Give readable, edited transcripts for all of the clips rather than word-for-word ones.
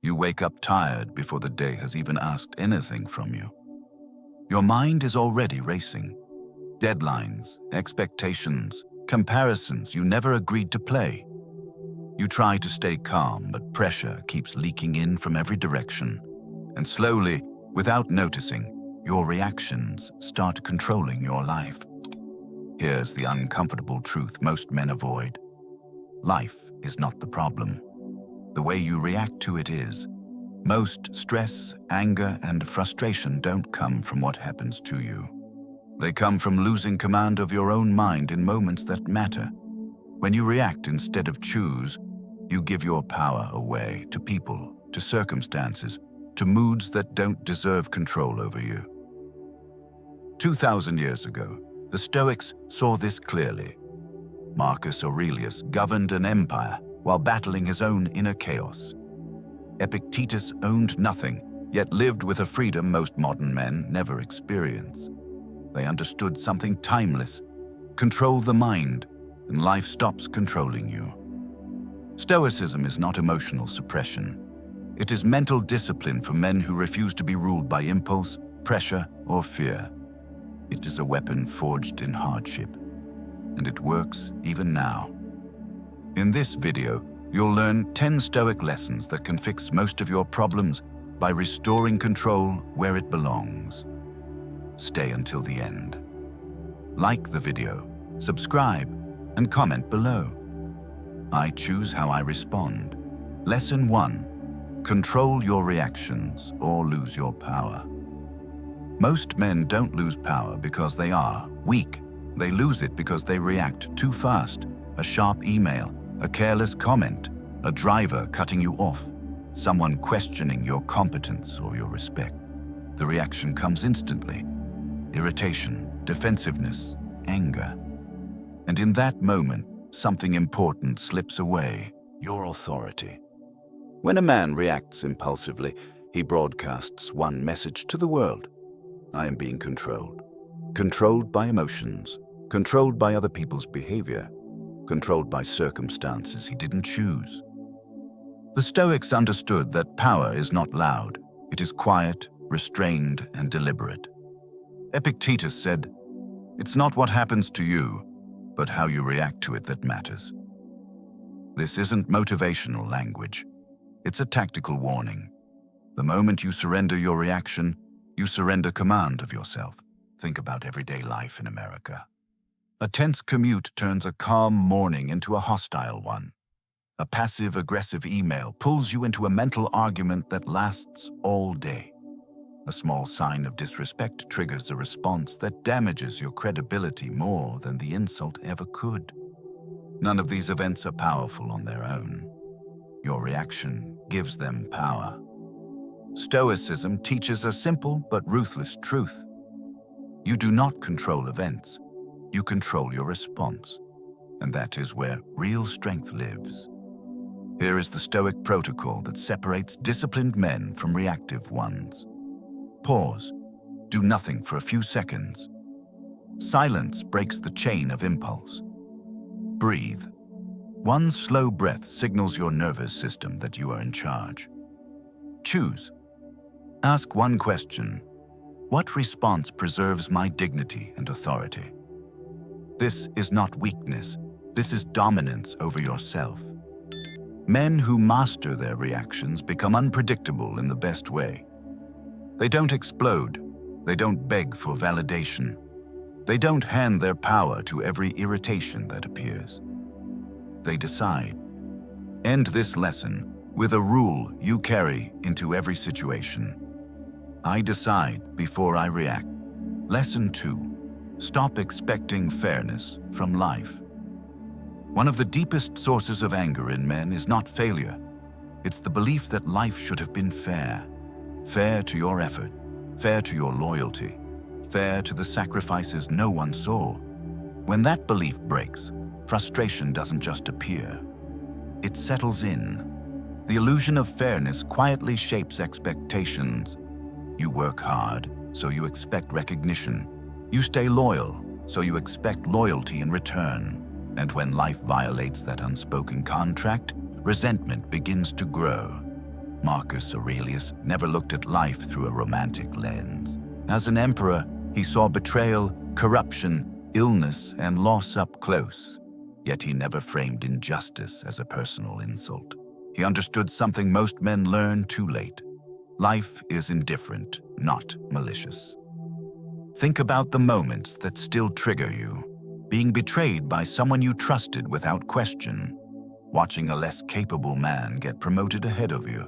You wake up tired before the day has even asked anything from you. Your mind is already racing. Deadlines, expectations, comparisons you never agreed to play. You try to stay calm, but pressure keeps leaking in from every direction. And slowly, without noticing, your reactions start controlling your life. Here's the uncomfortable truth most men avoid. Life is not the problem. The way you react to it is. Most stress, anger, and frustration don't come from what happens to you. They come from losing command of your own mind in moments that matter. When you react instead of choose, you give your power away to people, to circumstances, to moods that don't deserve control over you. 2,000 years ago, the Stoics saw this clearly. Marcus Aurelius governed an empire while battling his own inner chaos. Epictetus owned nothing, yet lived with a freedom most modern men never experience. They understood something timeless. Control the mind, and life stops controlling you. Stoicism is not emotional suppression. It is mental discipline for men who refuse to be ruled by impulse, pressure, or fear. It is a weapon forged in hardship, and it works even now. In this video, you'll learn 10 Stoic lessons that can fix most of your problems by restoring control where it belongs. Stay until the end. Like the video, subscribe, and comment below. I choose how I respond. Lesson 1. Control your reactions or lose your power. Most men don't lose power because they are weak. They lose it because they react too fast. A sharp email, a careless comment, a driver cutting you off, someone questioning your competence or your respect. The reaction comes instantly. Irritation, defensiveness, anger. And in that moment, something important slips away, your authority. When a man reacts impulsively, he broadcasts one message to the world. I am being controlled. Controlled by emotions, controlled by other people's behavior, controlled by circumstances he didn't choose. The Stoics understood that power is not loud. It is quiet, restrained, and deliberate. Epictetus said, "It's not what happens to you, but how you react to it that matters." This isn't motivational language. It's a tactical warning. The moment you surrender your reaction, you surrender command of yourself. Think about everyday life in America. A tense commute turns a calm morning into a hostile one. A passive-aggressive email pulls you into a mental argument that lasts all day. A small sign of disrespect triggers a response that damages your credibility more than the insult ever could. None of these events are powerful on their own. Your reaction gives them power. Stoicism teaches a simple but ruthless truth. You do not control events. You control your response. And that is where real strength lives. Here is the Stoic protocol that separates disciplined men from reactive ones. Pause. Do nothing for a few seconds. Silence breaks the chain of impulse. Breathe. One slow breath signals your nervous system that you are in charge. Choose. Ask one question. What response preserves my dignity and authority? This is not weakness. This is dominance over yourself. Men who master their reactions become unpredictable in the best way. They don't explode. They don't beg for validation. They don't hand their power to every irritation that appears. They decide. End this lesson with a rule you carry into every situation. I decide before I react. Lesson 2. Stop expecting fairness from life. One of the deepest sources of anger in men is not failure. It's the belief that life should have been fair. Fair to your effort, fair to your loyalty, fair to the sacrifices no one saw. When that belief breaks, frustration doesn't just appear. It settles in. The illusion of fairness quietly shapes expectations. You work hard, so you expect recognition. You stay loyal, so you expect loyalty in return. And when life violates that unspoken contract, resentment begins to grow. Marcus Aurelius never looked at life through a romantic lens. As an emperor, he saw betrayal, corruption, illness, and loss up close. Yet he never framed injustice as a personal insult. He understood something most men learn too late. Life is indifferent, not malicious. Think about the moments that still trigger you. Being betrayed by someone you trusted without question. Watching a less capable man get promoted ahead of you.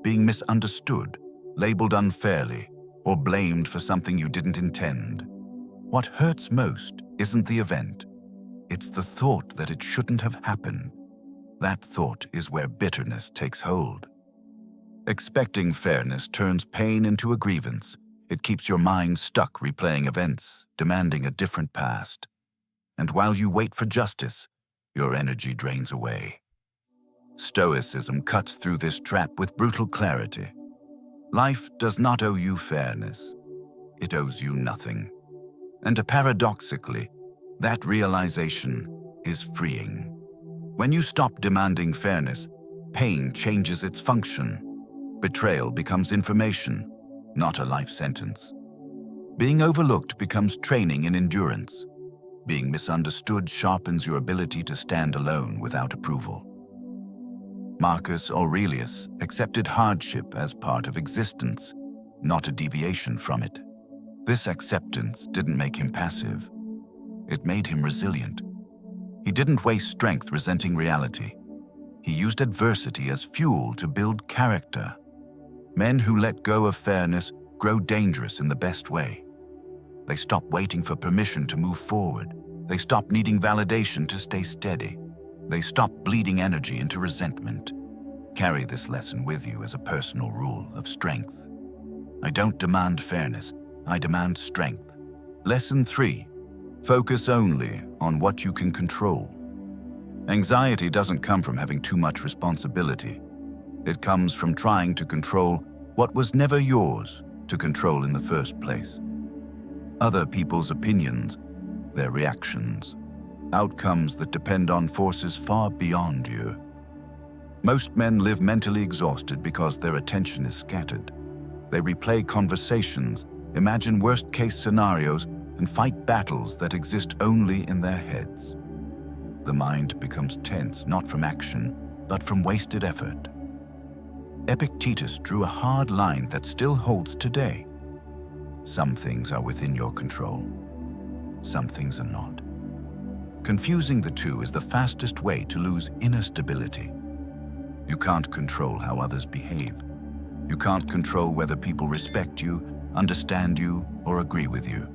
Being misunderstood, labeled unfairly, or blamed for something you didn't intend. What hurts most isn't the event. It's the thought that it shouldn't have happened. That thought is where bitterness takes hold. Expecting fairness turns pain into a grievance. It keeps your mind stuck replaying events, demanding a different past. And while you wait for justice, your energy drains away. Stoicism cuts through this trap with brutal clarity. Life does not owe you fairness. It owes you nothing. And paradoxically, that realization is freeing. When you stop demanding fairness, pain changes its function. Betrayal becomes information, not a life sentence. Being overlooked becomes training in endurance. Being misunderstood sharpens your ability to stand alone without approval. Marcus Aurelius accepted hardship as part of existence, not a deviation from it. This acceptance didn't make him passive. It made him resilient. He didn't waste strength resenting reality. He used adversity as fuel to build character. Men who let go of fairness grow dangerous in the best way. They stop waiting for permission to move forward. They stop needing validation to stay steady. They stop bleeding energy into resentment. Carry this lesson with you as a personal rule of strength. I don't demand fairness, I demand strength. Lesson 3. Focus only on what you can control. Anxiety doesn't come from having too much responsibility. It comes from trying to control what was never yours to control in the first place. Other people's opinions, their reactions, outcomes that depend on forces far beyond you. Most men live mentally exhausted because their attention is scattered. They replay conversations, imagine worst-case scenarios, and fight battles that exist only in their heads. The mind becomes tense not from action, but from wasted effort. Epictetus drew a hard line that still holds today. Some things are within your control. Some things are not. Confusing the two is the fastest way to lose inner stability. You can't control how others behave. You can't control whether people respect you, understand you, or agree with you.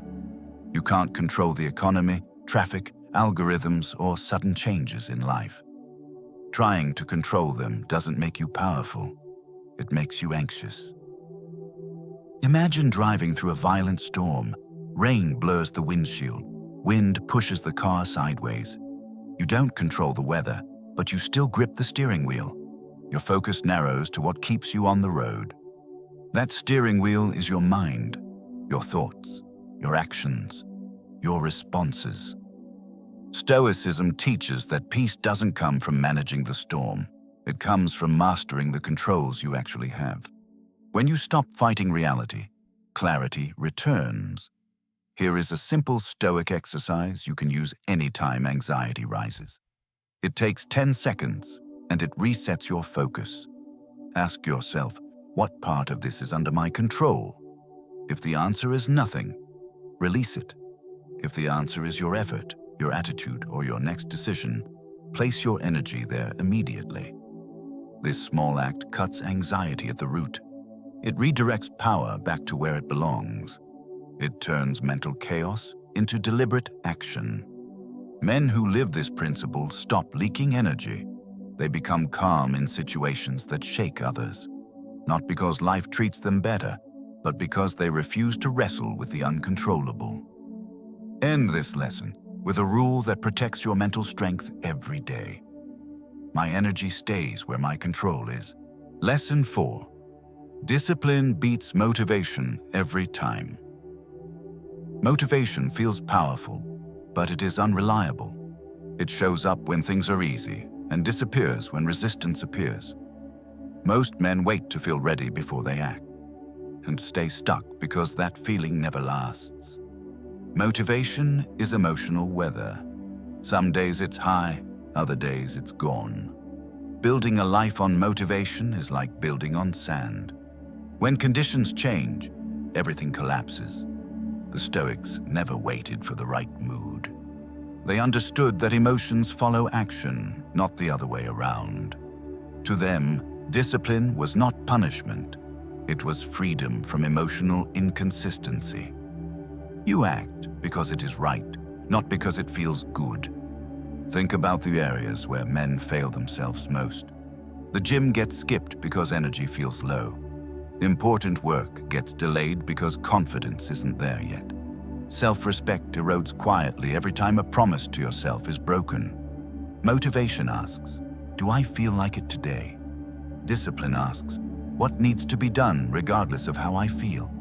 You can't control the economy, traffic, algorithms, or sudden changes in life. Trying to control them doesn't make you powerful. It makes you anxious. Imagine driving through a violent storm. Rain blurs the windshield. Wind pushes the car sideways. You don't control the weather, but you still grip the steering wheel. Your focus narrows to what keeps you on the road. That steering wheel is your mind, your thoughts, your actions, your responses. Stoicism teaches that peace doesn't come from managing the storm. It comes from mastering the controls you actually have. When you stop fighting reality, clarity returns. Here is a simple Stoic exercise you can use anytime anxiety rises. It takes 10 seconds, and it resets your focus. Ask yourself, what part of this is under my control? If the answer is nothing, release it. If the answer is your effort, your attitude, or your next decision, place your energy there immediately. This small act cuts anxiety at the root. It redirects power back to where it belongs. It turns mental chaos into deliberate action. Men who live this principle stop leaking energy. They become calm in situations that shake others, not because life treats them better, but because they refuse to wrestle with the uncontrollable. End this lesson with a rule that protects your mental strength every day. My energy stays where my control is. Lesson 4. Discipline beats motivation every time. Motivation feels powerful, but it is unreliable. It shows up when things are easy and disappears when resistance appears. Most men wait to feel ready before they act, and stay stuck because that feeling never lasts. Motivation is emotional weather. Some days it's high, other days it's gone. Building a life on motivation is like building on sand. When conditions change, everything collapses. The Stoics never waited for the right mood. They understood that emotions follow action, not the other way around. To them, discipline was not punishment. It was freedom from emotional inconsistency. You act because it is right, not because it feels good. Think about the areas where men fail themselves most. The gym gets skipped because energy feels low. Important work gets delayed because confidence isn't there yet. Self-respect erodes quietly every time a promise to yourself is broken. Motivation asks, do I feel like it today? Discipline asks, what needs to be done regardless of how I feel?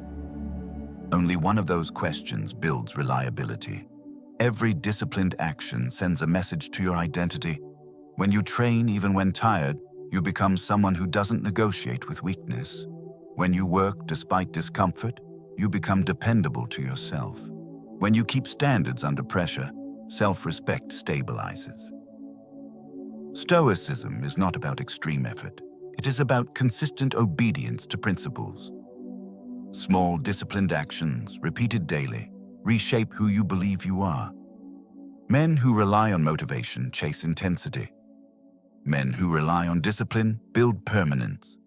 Only one of those questions builds reliability. Every disciplined action sends a message to your identity. When you train even when tired, you become someone who doesn't negotiate with weakness. When you work despite discomfort, you become dependable to yourself. When you keep standards under pressure, self-respect stabilizes. Stoicism is not about extreme effort. It is about consistent obedience to principles. Small, disciplined actions, repeated daily, reshape who you believe you are. Men who rely on motivation chase intensity. Men who rely on discipline build permanence.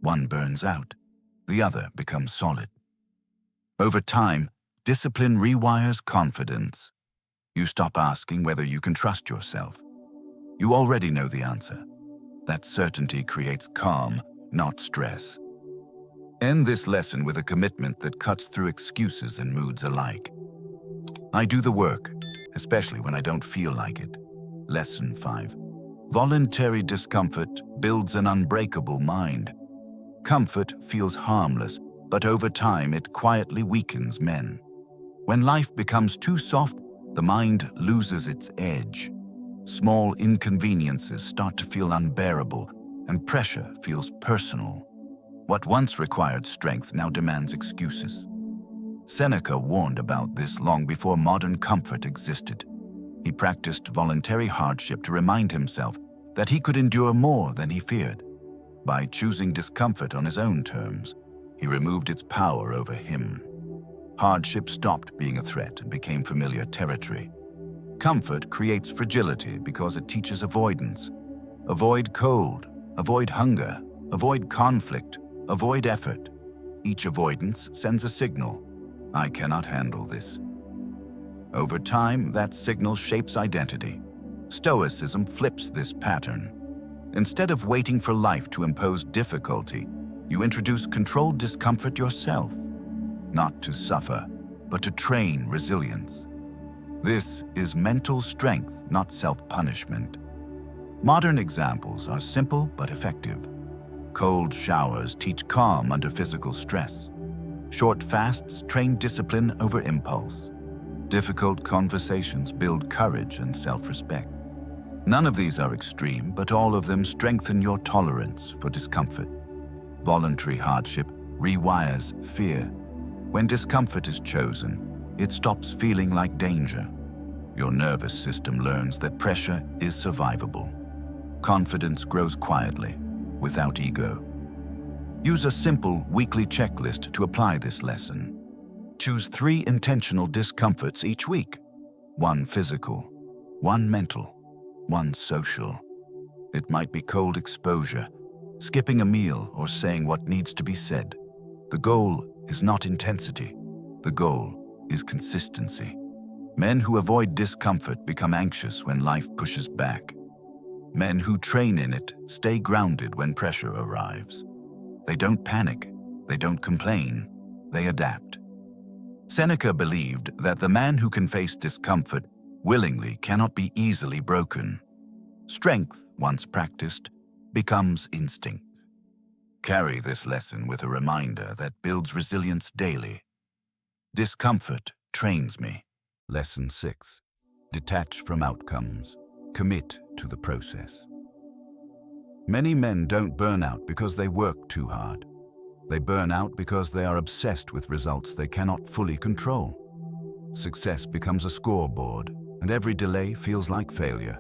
One burns out, the other becomes solid. Over time, discipline rewires confidence. You stop asking whether you can trust yourself. You already know the answer. That certainty creates calm, not stress. End this lesson with a commitment that cuts through excuses and moods alike. I do the work, especially when I don't feel like it. Lesson 5. Voluntary discomfort builds an unbreakable mind. Comfort feels harmless, but over time it quietly weakens men. When life becomes too soft, the mind loses its edge. Small inconveniences start to feel unbearable, and pressure feels personal. What once required strength now demands excuses. Seneca warned about this long before modern comfort existed. He practiced voluntary hardship to remind himself that he could endure more than he feared. By choosing discomfort on his own terms, he removed its power over him. Hardship stopped being a threat and became familiar territory. Comfort creates fragility because it teaches avoidance. Avoid cold, avoid hunger, avoid conflict, avoid effort. Each avoidance sends a signal. I cannot handle this. Over time, that signal shapes identity. Stoicism flips this pattern. Instead of waiting for life to impose difficulty, you introduce controlled discomfort yourself. Not to suffer, but to train resilience. This is mental strength, not self-punishment. Modern examples are simple but effective. Cold showers teach calm under physical stress. Short fasts train discipline over impulse. Difficult conversations build courage and self-respect. None of these are extreme, but all of them strengthen your tolerance for discomfort. Voluntary hardship rewires fear. When discomfort is chosen, it stops feeling like danger. Your nervous system learns that pressure is survivable. Confidence grows quietly, without ego. Use a simple weekly checklist to apply this lesson. Choose 3 intentional discomforts each week. 1 physical, 1 mental, 1 social. It might be cold exposure, skipping a meal, or saying what needs to be said. The goal is not intensity. The goal is consistency. Men who avoid discomfort become anxious when life pushes back. Men who train in it stay grounded when pressure arrives. They don't panic, they don't complain, they adapt. Seneca believed that the man who can face discomfort willingly cannot be easily broken. Strength, once practiced, becomes instinct. Carry this lesson with a reminder that builds resilience daily. Discomfort trains me. Lesson 6. Detach from outcomes. Commit to the process. Many men don't burn out because they work too hard. They burn out because they are obsessed with results they cannot fully control. Success becomes a scoreboard, and every delay feels like failure.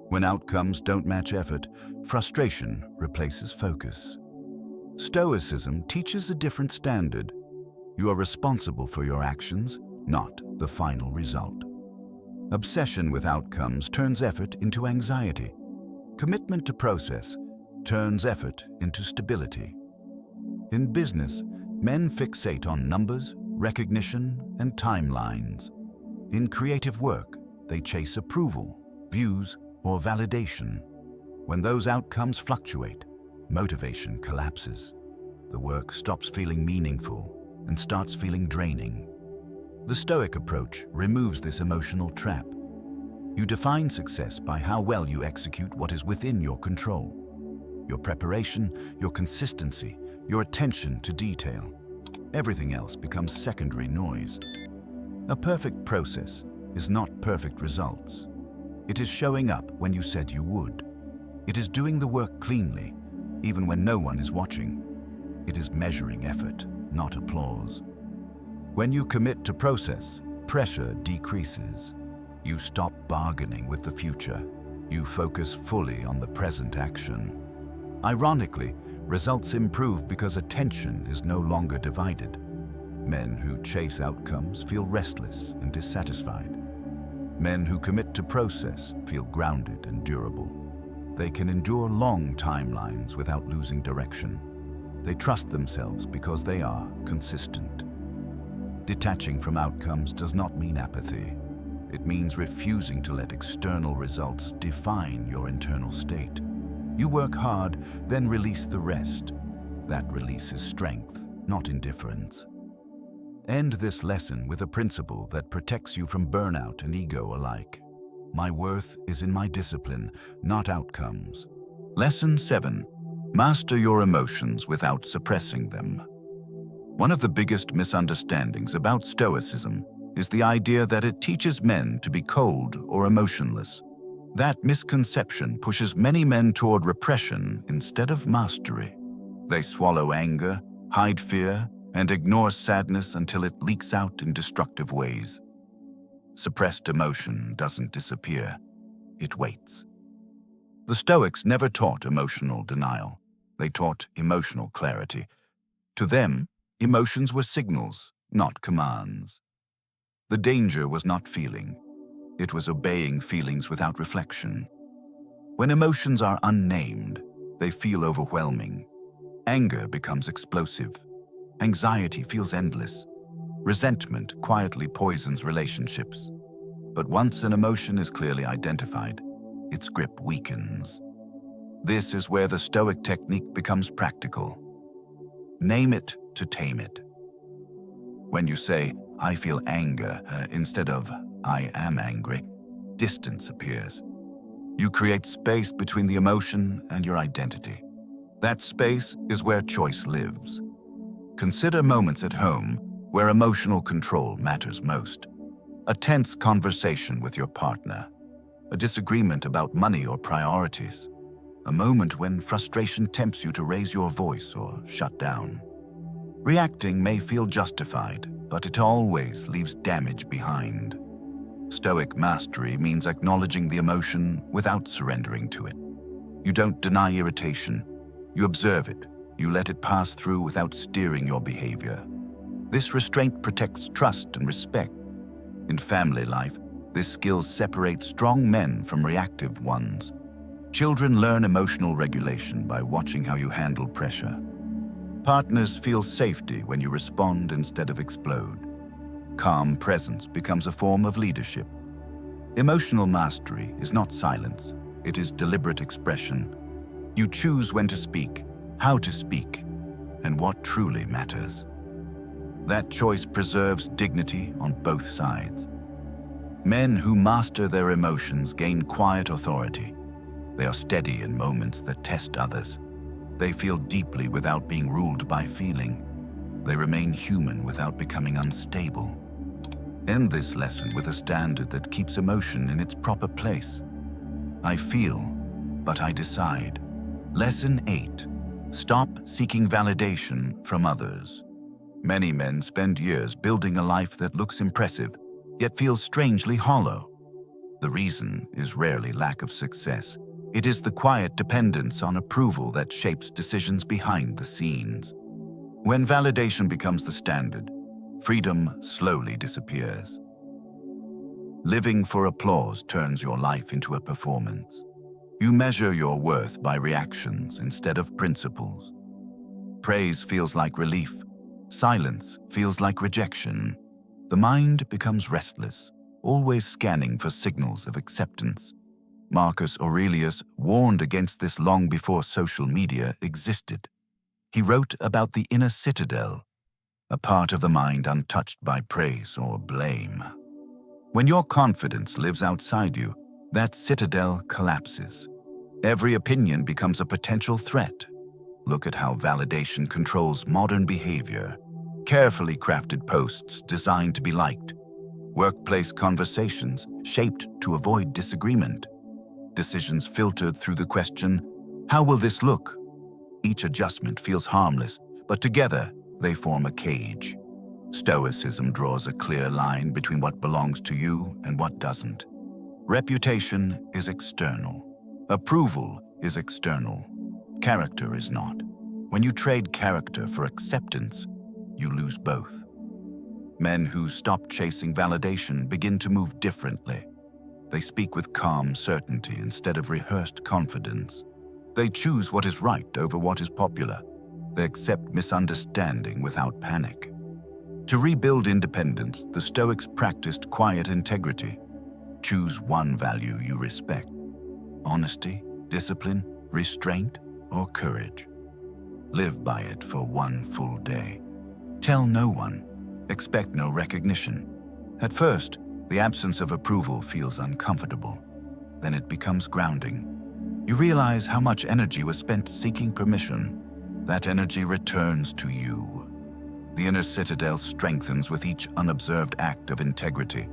When outcomes don't match effort, frustration replaces focus. Stoicism teaches a different standard. You are responsible for your actions, not the final result. Obsession with outcomes turns effort into anxiety. Commitment to process turns effort into stability. In business, men fixate on numbers, recognition, and timelines. In creative work, they chase approval, views, or validation. When those outcomes fluctuate, motivation collapses. The work stops feeling meaningful and starts feeling draining. The Stoic approach removes this emotional trap. You define success by how well you execute what is within your control. Your preparation, your consistency, your attention to detail. Everything else becomes secondary noise. A perfect process is not perfect results. It is showing up when you said you would. It is doing the work cleanly, even when no one is watching. It is measuring effort, not applause. When you commit to process, pressure decreases. You stop bargaining with the future. You focus fully on the present action. Ironically, results improve because attention is no longer divided. Men who chase outcomes feel restless and dissatisfied. Men who commit to process feel grounded and durable. They can endure long timelines without losing direction. They trust themselves because they are consistent. Detaching from outcomes does not mean apathy. It means refusing to let external results define your internal state. You work hard, then release the rest. That releases strength, not indifference. End this lesson with a principle that protects you from burnout and ego alike. My worth is in my discipline, not outcomes. Lesson 7. Master your emotions without suppressing them. One of the biggest misunderstandings about Stoicism is the idea that it teaches men to be cold or emotionless. That misconception pushes many men toward repression instead of mastery. They swallow anger, hide fear, and ignore sadness until it leaks out in destructive ways. Suppressed emotion doesn't disappear, it waits. The Stoics never taught emotional denial. They taught emotional clarity. To them, emotions were signals, not commands. The danger was not feeling. It was obeying feelings without reflection. When emotions are unnamed, they feel overwhelming. Anger becomes explosive. Anxiety feels endless. Resentment quietly poisons relationships. But once an emotion is clearly identified, its grip weakens. This is where the Stoic technique becomes practical. Name it to tame it. When you say, "I feel anger," instead of "I am angry," distance appears. You create space between the emotion and your identity. That space is where choice lives. Consider moments at home where emotional control matters most. A tense conversation with your partner, a disagreement about money or priorities, a moment when frustration tempts you to raise your voice or shut down. Reacting may feel justified, but it always leaves damage behind. Stoic mastery means acknowledging the emotion without surrendering to it. You don't deny irritation. You observe it. You let it pass through without steering your behavior. This restraint protects trust and respect. In family life, this skill separates strong men from reactive ones. Children learn emotional regulation by watching how you handle pressure. Partners feel safety when you respond instead of explode. Calm presence becomes a form of leadership. Emotional mastery is not silence, it is deliberate expression. You choose when to speak, how to speak, and what truly matters. That choice preserves dignity on both sides. Men who master their emotions gain quiet authority. They are steady in moments that test others. They feel deeply without being ruled by feeling. They remain human without becoming unstable. End this lesson with a standard that keeps emotion in its proper place. I feel, but I decide. Lesson 8. Stop seeking validation from others. Many men spend years building a life that looks impressive, yet feels strangely hollow. The reason is rarely lack of success. It is the quiet dependence on approval that shapes decisions behind the scenes. When validation becomes the standard, freedom slowly disappears. Living for applause turns your life into a performance. You measure your worth by reactions instead of principles. Praise feels like relief. Silence feels like rejection. The mind becomes restless, always scanning for signals of acceptance. Marcus Aurelius warned against this long before social media existed. He wrote about the inner citadel, a part of the mind untouched by praise or blame. When your confidence lives outside you, that citadel collapses. Every opinion becomes a potential threat. Look at how validation controls modern behavior. Carefully crafted posts designed to be liked. Workplace conversations shaped to avoid disagreement. Decisions filtered through the question, "How will this look?" Each adjustment feels harmless, but together they form a cage. Stoicism draws a clear line between what belongs to you and what doesn't. Reputation is external. Approval is external. Character is not. When you trade character for acceptance, you lose both. Men who stop chasing validation begin to move differently. They speak with calm certainty instead of rehearsed confidence. They choose what is right over what is popular. They accept misunderstanding without panic. To rebuild independence, the Stoics practiced quiet integrity. Choose one value you respect: honesty, discipline, restraint, or courage. Live by it for one full day. Tell no one. Expect no recognition. At first, the absence of approval feels uncomfortable. Then it becomes grounding. You realize how much energy was spent seeking permission. That energy returns to you. The inner citadel strengthens with each unobserved act of integrity.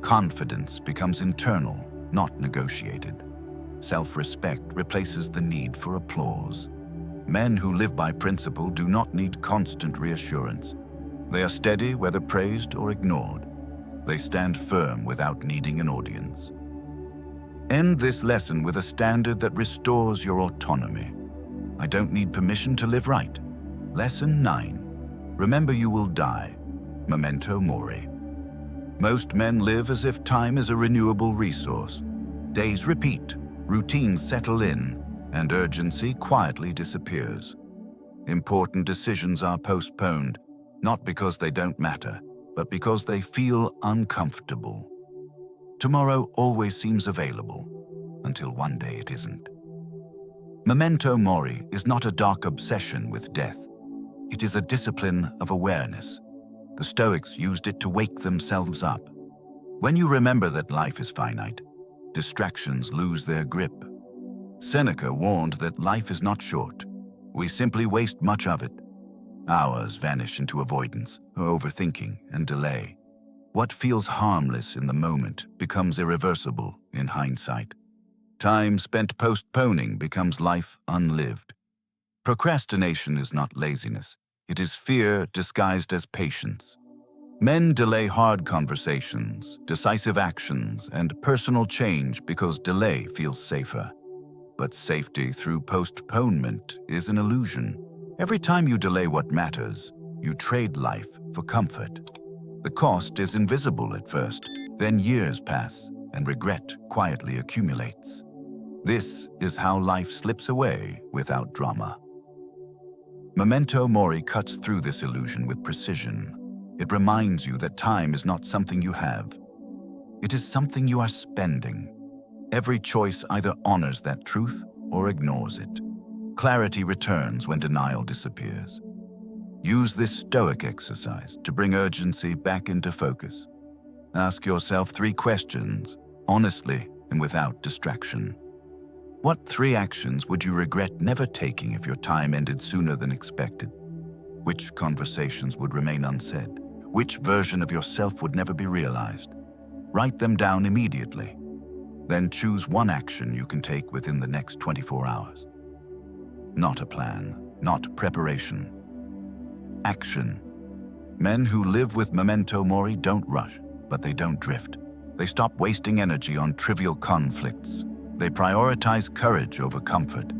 Confidence becomes internal, not negotiated. Self-respect replaces the need for applause. Men who live by principle do not need constant reassurance. They are steady whether praised or ignored. They stand firm without needing an audience. End this lesson with a standard that restores your autonomy. I don't need permission to live right. Lesson 9. Remember you will die. Memento Mori. Most men live as if time is a renewable resource. Days repeat, routines settle in, and urgency quietly disappears. Important decisions are postponed, not because they don't matter, but because they feel uncomfortable. Tomorrow always seems available, until one day it isn't. Memento Mori is not a dark obsession with death. It is a discipline of awareness. The Stoics used it to wake themselves up. When you remember that life is finite, distractions lose their grip. Seneca warned that life is not short. We simply waste much of it. Hours vanish into avoidance, overthinking, and delay. What feels harmless in the moment becomes irreversible in hindsight. Time spent postponing becomes life unlived. Procrastination is not laziness. It is fear disguised as patience. Men delay hard conversations, decisive actions, and personal change because delay feels safer. But safety through postponement is an illusion. Every time you delay what matters, you trade life for comfort. The cost is invisible at first, then years pass, and regret quietly accumulates. This is how life slips away without drama. Memento Mori cuts through this illusion with precision. It reminds you that time is not something you have. It is something you are spending. Every choice either honors that truth or ignores it. Clarity returns when denial disappears. Use this Stoic exercise to bring urgency back into focus. Ask yourself 3 questions, honestly and without distraction. What 3 actions would you regret never taking if your time ended sooner than expected? Which conversations would remain unsaid? Which version of yourself would never be realized? Write them down immediately. Then choose one action you can take within the next 24 hours. not a plan, not preparation. Action. Men who live with Memento Mori don't rush, but they don't drift. They stop wasting energy on trivial conflicts. They prioritize courage over comfort.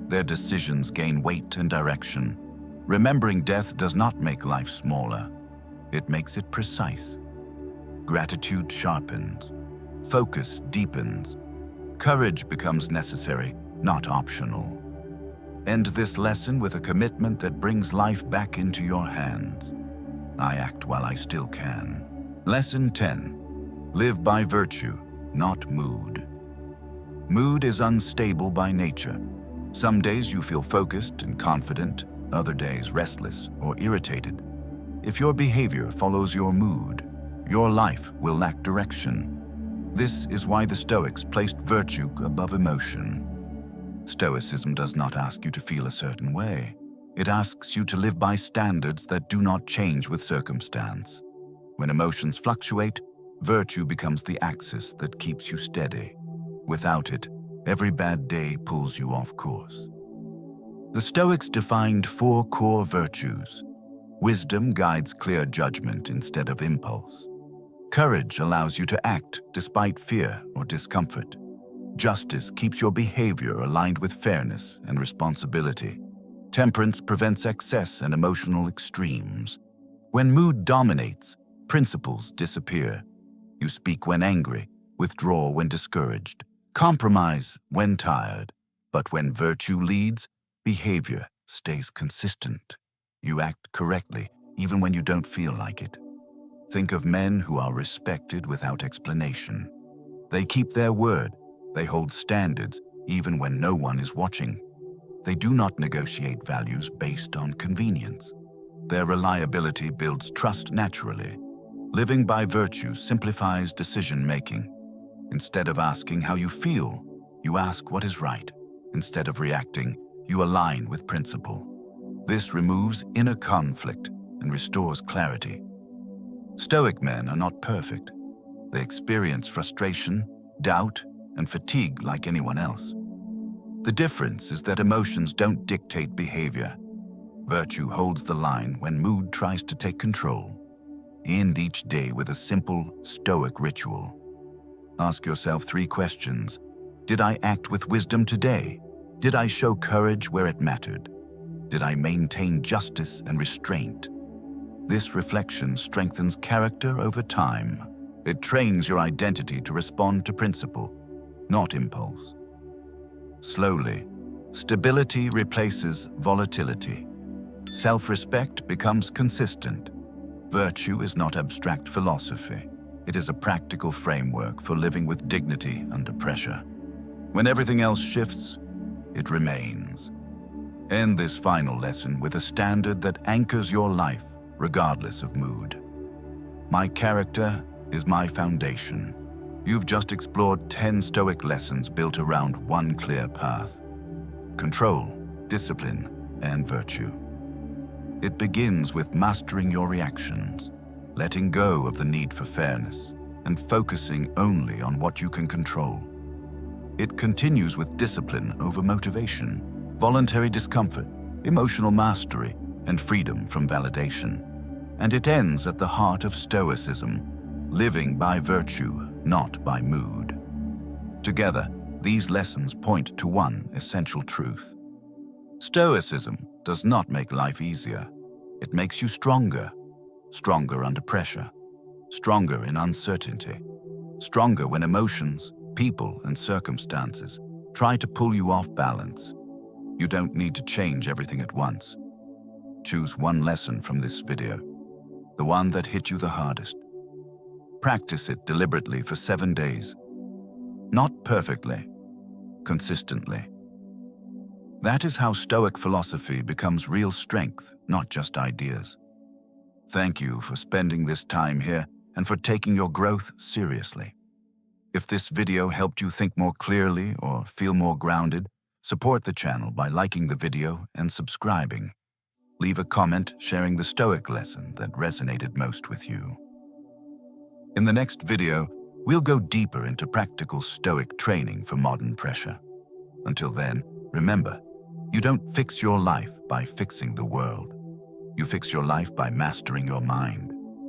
Their decisions gain weight and direction. Remembering death does not make life smaller. It makes it precise. Gratitude sharpens. Focus deepens. Courage becomes necessary, not optional. End this lesson with a commitment that brings life back into your hands. I act while I still can. Lesson 10. Live by virtue, not mood. Mood is unstable by nature. Some days you feel focused and confident, other days restless or irritated. If your behavior follows your mood, your life will lack direction. This is why the Stoics placed virtue above emotion. Stoicism does not ask you to feel a certain way. It asks you to live by standards that do not change with circumstance. When emotions fluctuate, virtue becomes the axis that keeps you steady. Without it, every bad day pulls you off course. The Stoics defined 4 core virtues. Wisdom guides clear judgment instead of impulse. Courage allows you to act despite fear or discomfort. Justice keeps your behavior aligned with fairness and responsibility. Temperance prevents excess and emotional extremes. When mood dominates, principles disappear. You speak when angry, withdraw when discouraged, compromise when tired. But when virtue leads, behavior stays consistent. You act correctly, even when you don't feel like it. Think of men who are respected without explanation. They keep their word. They hold standards, even when no one is watching. They do not negotiate values based on convenience. Their reliability builds trust naturally. Living by virtue simplifies decision-making. Instead of asking how you feel, you ask what is right. Instead of reacting, you align with principle. This removes inner conflict and restores clarity. Stoic men are not perfect. They experience frustration, doubt, and fatigue like anyone else. The difference is that emotions don't dictate behavior. Virtue holds the line when mood tries to take control. End each day with a simple, stoic ritual. Ask yourself 3 questions. Did I act with wisdom today? Did I show courage where it mattered? Did I maintain justice and restraint? This reflection strengthens character over time. It trains your identity to respond to principle, not impulse. Slowly, stability replaces volatility. Self-respect becomes consistent. Virtue is not abstract philosophy. It is a practical framework for living with dignity under pressure. When everything else shifts, it remains. End this final lesson with a standard that anchors your life, regardless of mood. My character is my foundation. You've just explored 10 Stoic lessons built around one clear path: control, discipline, and virtue. It begins with mastering your reactions, letting go of the need for fairness, and focusing only on what you can control. It continues with discipline over motivation, voluntary discomfort, emotional mastery, and freedom from validation. And it ends at the heart of Stoicism, living by virtue, not by mood. Together, these lessons point to one essential truth. Stoicism does not make life easier. It makes you stronger. Stronger under pressure. Stronger in uncertainty. Stronger when emotions, people, and circumstances try to pull you off balance. You don't need to change everything at once. Choose one lesson from this video, the one that hit you the hardest. Practice it deliberately for 7 days. Not perfectly, consistently. That is how Stoic philosophy becomes real strength, not just ideas. Thank you for spending this time here and for taking your growth seriously. If this video helped you think more clearly or feel more grounded, support the channel by liking the video and subscribing. Leave a comment sharing the Stoic lesson that resonated most with you. In the next video, we'll go deeper into practical Stoic training for modern pressure. Until then, remember, You don't fix your life by fixing the world. You fix your life by mastering your mind.